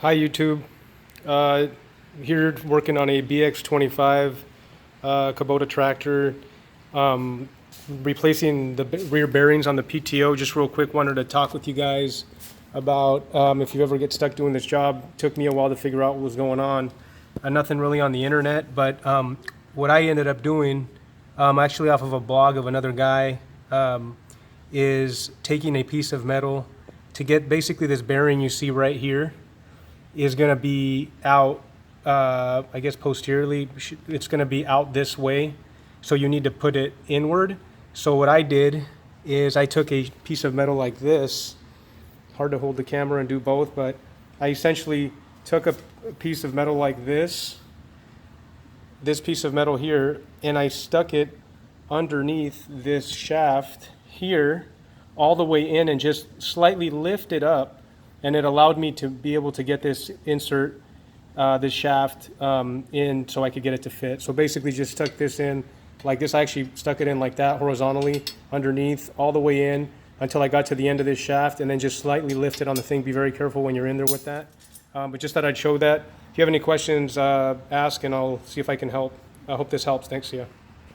Hi YouTube. Uh, Here working on a BX25 Kubota tractor, um, replacing the rear bearings on the PTO. Just real quick, wanted to talk with you guys about if you ever get stuck doing this job. Took me a while to figure out what was going on. Nothing really on the internet, but what I ended up doing, actually off of a blog of another guy, is taking a piece of metal to get basically this bearing you see right here is going to be out, I guess posteriorly, it's going to be out this way. So you need to put it inward. So what I did is I took a piece of metal like this, hard to hold the camera and do both, but I essentially took a piece of metal like this piece of metal here, and I stuck it underneath this shaft here all the way in and just slightly lift it up, and it allowed me to be able to get this insert, this shaft in so I could get it to fit. So basically just stuck this in like this. I actually stuck it in like that horizontally underneath all the way in until I got to the end of this shaft, and then just slightly lifted on the thing. Be very careful when you're in there with that. But just thought I'd show that. If you have any questions, ask and I'll see if I can help. I hope this helps. Thanks, see ya.